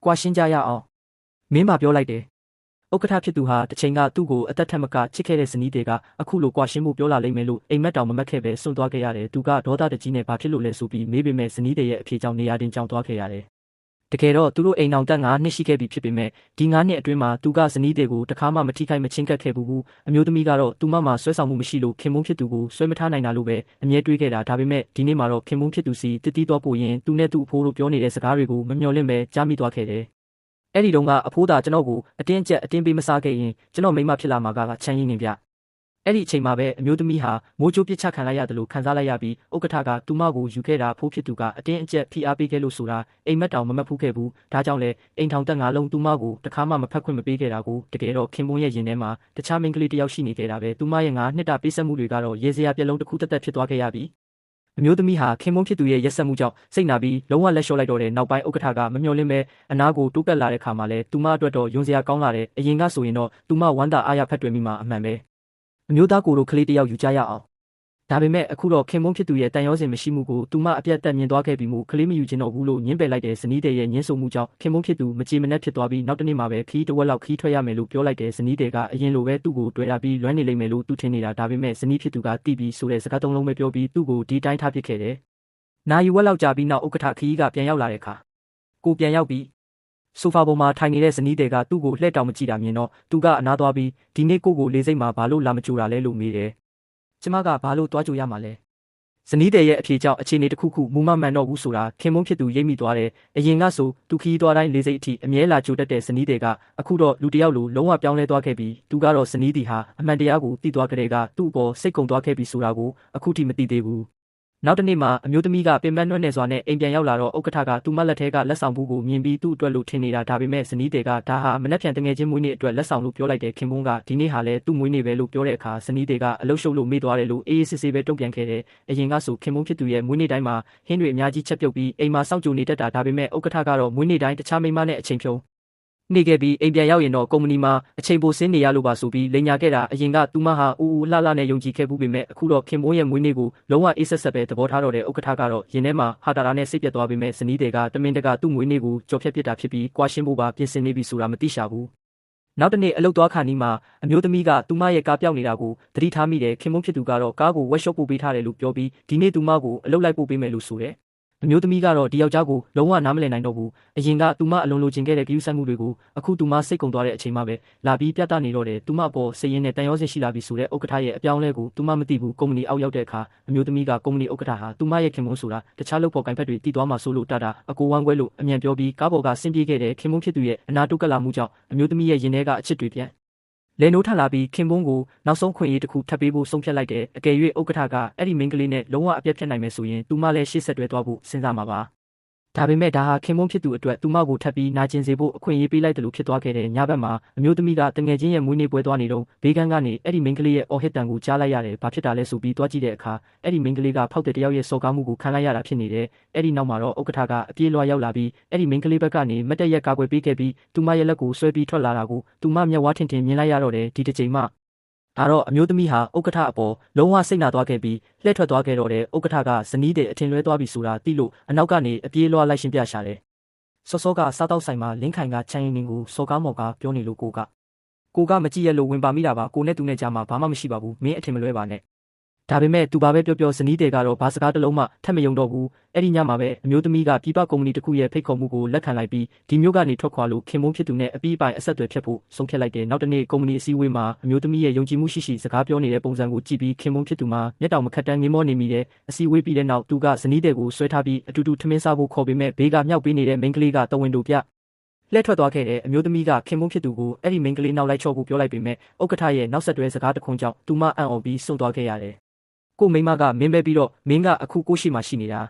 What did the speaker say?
ကွာရှင်းကြရအောင်မင်းမပြောလိုက်တယ်ဥက္ကဋ္ဌဖြစ်သူဟာတစ်ချိန်ကသူ့ကိုအသက်ထက်မကချစ်ခဲ့တဲ့ဇနီးတွေကအခုလိုကွာရှင်းမှုပြောလာလိမ့်မယ်လို့အိမ်မက်တောင်မမက်ခဲ့ပဲစွန့်သွားခဲ့ရတယ်သူကဒေါသတကြီးနဲ့ဘာဖြစ်လို့လဲဆိုပြီးမေးပေမဲ့ဇနီးတွေရဲ့အဖြေကြောင့်နေရာတင်ကြောင်သွားခဲ့ရတယ်တကယ်တော့သူတို့အိမ်အောင်တက်9နှစ်ရှိခဲ့ပြီဖြစ်ပေမဲ့ဒီ9နှစ်အတွင်းမှာသူကဇနီးတွေကိုတခါမှမထိခိုက်မချင်းကပ်ခဲ့ဘူးအမျိုးသမီးကတော့သူမမှာဆွဲဆောင်မှုမရှိလို့ခင်မုန်းဖြစ်သူကိုဆွဲမထားနိုင်တာလို့ပဲအမြဲတွေးခဲ့တာဒါပေမဲ့ဒီနေ့မှာတော့ခင်မုန်းဖြစ်သူစီတတိတော့ပို့ရင်သူနဲ့သူ့အဖိုးတို့ပြောနေတဲ့စကားတွေကိုမမျှော်လင့်ပဲကြားမိသွားခဲ့တယ်အဲ့ဒီတုန်းကအဖိုးသားကျွန်တော်ကိုအတင်းကျပ်အတင်းပေးမစားခဲ့ရင်ကျွန်တော်မိမဖြစ်လာမှာကချမ်းရင်းနေဗျအဲ့ဒီအချိန်မှာပဲအမျိုးသမီးဟာမိုးကြိုးပစ်ချခံလိုက်ရတယ်လို့ခံစားလိုက်ရပြီးဥက္ကဋ္ဌကသူမကိုယူခဲ့တာဖိုးဖြစ်သူကအတင်းအကျပ်ဖိအားပေးခဲ့လို့ဆိုတာအိမ်မက်တောင်မမတ်ဖူးခဲ့ဘူးဒါကြောင့်လေအိမ်ထောင်တက်9လုံးသူမကိုတခါမှမဖက်ခွင့်မပေးခဲ့တာကိုတကယ်တော့ခင်ပွန်းရဲ့ရင်ထဲမှာတခြားမိန်းကလေးတစ်ယောက်ရှိနေခဲ့တာပဲသူမရဲ့9နှစ်တာပေးဆက်မှုတွေကတော့ရေစရာပြက်လုံးတစ်ခုတက်ဖြစ်သွားခဲ့ရပြီအမျိုးသမီးဟာခင်မုန်းဖြစ်သူရဲ့ရက်စက်မှုကြောင့်စိတ်နာပြီးလုံးဝလက်လျှော့လိုက်တော့တဲ့နောက်ပိုင်းဥက္ကဋ္ဌကမမျှော်လင့်ပဲအနာကိုတိုးကပ်လာတဲ့ခါမှာလဲသူမအတွက်တော့ယွန်စရာကောင်းလာတဲ့အရင်ကဆိုရင်တော့သူမဝမ်းသာအားရဖက်တွေ့မိမှာအမှန်ပဲအမျိုးသားကိုတို့ကလေးတစ်ယောက်ယူကြရအောင်ဒါပေမဲ့အခုတော့ခင်မုန်းဖြစ်သူရဲ့တန်ရောစင်မရှိမှုကိုသူမအပြတ်တက်မြင်သွားခဲ့ပြီးမှကလေးမယူချင်တော့ဘူးလို့ညှင်းပယ်လိုက်တဲ့ဇနီးတဲ့ရဲ့ညှင်းဆိုမှုကြောင့်ခင်မုန်းဖြစ်သူမကြေမနက်ဖြစ်သွားပြီးနောက်တစ်နေ့မှပဲခီးတစ်ဝက်လောက်ခီးထွက်ရမယ်လို့ပြောလိုက်တဲ့ဇနီးတဲ့ကအရင်လိုပဲသူ့ကိုတွေ့ရပြီးလွမ်းနေလိမ့်မယ်လို့သူထင်နေတာဒါပေမဲ့ဇနီးဖြစ်သူကတိပြီးဆိုတဲ့စကားသုံးလုံးပဲပြောပြီးသူ့ကိုဒီတိုင်းထားပစ်ခဲ့တယ်။နာယူဝက်လောက်ကြာပြီးနောက်ဥက္ကဋ္ဌခီးကပြန်ရောက်လာတဲ့အခါကိုပြန်ရောက်ပြီးဆိုဖာပေါ်မှာထိုင်နေတဲ့ဇနီးတွေကသူ့ကိုလှည့်တောင်မကြည့်တာမြင်တော့သူကအနားသွားပြီးဒီနေ့ကိုလေးစိတ်မှာဘာလို့လာမကြိုတာလဲလို့မေးတယ်။ကျမကဘာလို့သွားကြိုရမှာလဲ။ဇနီးတွေရဲ့အဖြေကြောင့်အခြေအနေတစ်ခုခုမူမမှန်တော့ဘူးဆိုတာခင်မုန်းဖြစ်သူရိပ်မိသွားတယ်။အရင်ကဆိုသူခီးသွားတိုင်းလေးစိတ်အထိအမြဲလာကြိုတတ်တဲ့ဇနီးတွေကအခုတော့လူတစ်ယောက်လိုလုံးဝပြောင်းလဲသွားခဲ့ပြီးသူကတော့ဇနီးတီဟာအမှန်တရားကိုသိသွားကြတဲ့ကသူ့အပေါ်စိတ်ကုန်သွားခဲ့ပြီဆိုတာကိုအခုထိမသိသေးဘူး။နောက်တစ်နေ့မှာအမျိုးသမီးကပင်ပန်းနှွက်နေစွာနဲ့အိမ်ပြန်ရောက်လာတော့ဥက္ကဋ္ဌကသူမလက်ထဲကလက်ဆောင်ဘူးကိုမြင်ပြီးသူ့အတွက်လို့ထင်နေတာဒါပေမဲ့ဇနီးတွေကဒါဟာမနှက်ဖြန်တငယ်ချင်းမွေးနေ့အတွက်လက်ဆောင်လို့ပြောလိုက်တဲ့ခင်ပွန်းကဒီနေ့ဟာလည်းသူ့မွေးနေ့ပဲလို့ပြောတဲ့အခါဇနီးတွေကအလုရှုပ်လို့မေ့သွားတယ်လို့အေးအေးဆေးဆေးပဲတုံ့ပြန်ခဲ့တယ်အရင်ကဆိုခင်ပွန်းဖြစ်သူရဲ့မွေးနေ့တိုင်းမှာဟင်းတွေအများကြီးချက်ပြုတ်ပြီးအိမ်မှာစောင့်ကြိုနေတတ်တာဒါပေမဲ့ဥက္ကဋ္ဌကတော့မွေးနေ့တိုင်းတခြားမိန်းမနဲ့အချိန်ဖြုံးနေခဲ့ပြီးအိမ်ပြန်ရောက်ရင်တော့ကုမ္ပဏီမှာအချိန်ပိုဆင်းနေရလို့ပါဆိုပြီးလိန်ညာခဲ့တာအရင်ကသူမဟာဦးဦးလှလှနဲ့ယုံကြည်ခဲ့ဘူးပေမဲ့အခုတော့ခင်ပွန်းရဲ့မွေးနေ့ကိုလုံးဝအေးဆက်ဆက်ပဲသဘောထားတော့တဲ့ဥက္ကဋ္ဌကတော့ရင်ထဲမှာဟာတာရာနဲ့စိတ်ပြတ်သွားပေမဲ့ဇနီးတွေကတမင်တကာသူ့မွေးနေ့ကိုကြော်ဖြတ်ပစ်တာဖြစ်ပြီးကွာရှင်းဖို့ပါပြင်ဆင်နေပြီဆိုတာမသိရှာဘူးနောက်တစ်နေ့အလုပ်သွားခါနီးမှာအမျိုးသမီးကသူမရဲ့ကားပြောင်းနေတာကိုသတိထားမိတယ်ခင်မုန်းဖြစ်သူကတော့ကားကိုဝက်ရှော့ပို့ပေးထားတယ်လို့ပြောပြီးဒီနေ့သူမကိုအလုပ်လိုက်ပို့ပေးမယ်လို့ဆိုတယ်အမျိုးသမီးကတော့ဒီယောက်ျားကိုလုံးဝနားမလည်နိုင်တော့ဘူးအရင်ကသူမအလွန်လိုချင်ခဲ့တဲ့ဂရုစိုက်မှုတွေကိုအခုသူမစိတ်ကုန်သွားတဲ့အချိန်မှပဲလာပြီးပြသနေတော့တယ်သူမအပေါ်စိတ်ရင်းနဲ့တန်ရောစင်ရှိလာပြီဆိုတဲ့ဥက္ကဋ္ဌရဲ့အပြောင်းအလဲကိုသူမမသိဘူးကုမ္ပဏီအောက်ရောက်တဲ့အခါအမျိုးသမီးကကုမ္ပဏီဥက္ကဋ္ဌဟာသူမရဲ့ခင်မုန်းဆိုတာတခြားလုပ်ဖော်ကိုင်ဖက်တွေတည်သွားမှဆိုလို့တာအကိုဝမ်းကွဲလို့အမြန်ပြောပြီးကားပေါ်ကဆင်းပြေးခဲ့တဲ့ခင်မုန်းဖြစ်သူရဲ့အနာတုကလာမှုကြောင့်အမျိုးသမီးရဲ့ရင်ထဲကအချစ်တွေပြန်လဲနိုးထလာပြီးခင်ပွန်းကိုနောက်ဆုံးခွင့်ရေးတစ်ခုထပ်ပေးဖို့ဆုံးဖြတ်လိုက်တယ်အကယ်၍ဥက္ကဋ္ဌကအဲ့ဒီမိန်းကလေးနဲ့လုံးဝအပြတ်ဖြတ်နိုင်မယ်ဆိုရင်သူမလည်းရှေ့ဆက်တွဲသွားဖို့စဉ်းစားမှာပါဒါပေမဲ့ဒါဟာခင်ပွန်းဖြစ်သူအတွက်သူမကိုထပ်ပြီးနာကျင်စေဖို့အခွင့်အရေးပေးလိုက်တယ်လို့ဖြစ်သွားခဲ့တဲ့ညဘက်မှာအမျိုးသမီးကတငယ်ချင်းရဲ့မွေးနေ့ပွဲသွားနေတော့ဘေးကန်းကနေအဲ့ဒီမိန်းကလေးရဲ့အော်ဟစ်တန်ကိုကြားလိုက်ရတယ်ဘာဖြစ်တာလဲဆိုပြီးသွားကြည့်တဲ့အခါအဲ့ဒီမိန်းကလေးကဖောက်တဲ့တယောက်ရဲ့စော်ကားမှုကိုခံလိုက်ရတာဖြစ်နေတယ်အဲ့ဒီနောက်မှာတော့ဥက္ကဋ္ဌကအပြေးလွှာရောက်လာပြီးအဲ့ဒီမိန်းကလေးဘက်ကနေမတ်တက်ရက်ကာကွယ်ပေးခဲ့ပြီးသူမရဲ့လက်ကိုဆွဲပြီးထွက်လာတာကိုသူမမျက်ဝါးထင်ထင်မြင်လိုက်ရတော့တယ်ဒီတစ်ချိန်မှဒါတော့အမျိုးသမီးဟာဥက္ကဋ္ဌအပေါ်လုံးဝစိတ်နာသွားခဲ့ပြီးလှည့်ထွက်သွားခဲ့တော့တဲ့ဥက္ကဋ္ဌကဇနီးတဲ့အထင်လွဲသွားပြီဆိုတာသိလို့အနောက်ကနေအပြေးလွှာလိုက်ရှင်းပြရှာတယ်စောစောကစားတော့ဆိုင်မှာလင်းခိုင်ကချမ်းရင်ကိုစော်ကားမော်ကာပြောနေလို့ကိုကမကြည့်ရလို့ဝင်ပါမိတာပါကိုနဲ့သူနဲ့ကြားမှာဘာမှမရှိပါဘူးမင်းအထင်မလွဲပါနဲ့ဒါပေမဲ့သူဘာပဲပြောဇနီးတွေကတော့ဘာစကားတစ်လုံးမှထပ်မယုံတော့ဘူးအဲ့ဒီညမှာပဲအမျိုးသမီးကပြည်ပကုမ္ပဏီတစ်ခုရဲ့ဖိတ်ခေါ်မှုကိုလက်ခံလိုက်ပြီးဒီမျိုးကနေထွက်ခွာလို့ခင်မုန်းဖြစ်သူနဲ့အပြီးပိုင်အဆက်အသွယ်ဖြတ်ဖို့ဆုံးဖြတ်လိုက်တယ်နောက်တစ်နေ့ကုမ္ပဏီအစည်းအဝေးမှာအမျိုးသမီးရဲ့ယုံကြည်မှုရှိစကားပြောနေတဲ့ပုံစံကိုကြည့်ပြီးခင်မုန်းဖြစ်သူမှာမျက်တောင်မခက်တန်းငင်းမောနေမိတယ်အစည်းအဝေးပြီးတဲ့နောက်သူကဇနီးတွေကိုဆွဲထားပြီးအတူတူထမင်းစားဖို့ခေါ်ပေမဲ့ဘေးကမြောက်ပေးနေတဲ့မိန်းကလေးကတဝင်းတို့ပြလှည့်ထွက်သွားခဲ့တဲ့အမျိုးသမီးကခင်မုန်းဖြစ်သူကိုအဲ့ဒီမိန်းကလေးနောက်လိုက်ချော့ဖို့ပြောလိုက်ပေမဲ့ဥက္ကဋ္ဌရဲ့နောက်ဆက်တွဲစကားတခွန်းကြောင့်သူမအံ့ဩပြီးစွန့်သွားခဲ့ရတယ်ကိုမိန်းမကမင်းပဲပြီးတော့မင်းကအခုကိုရှိမှရှိနေတာ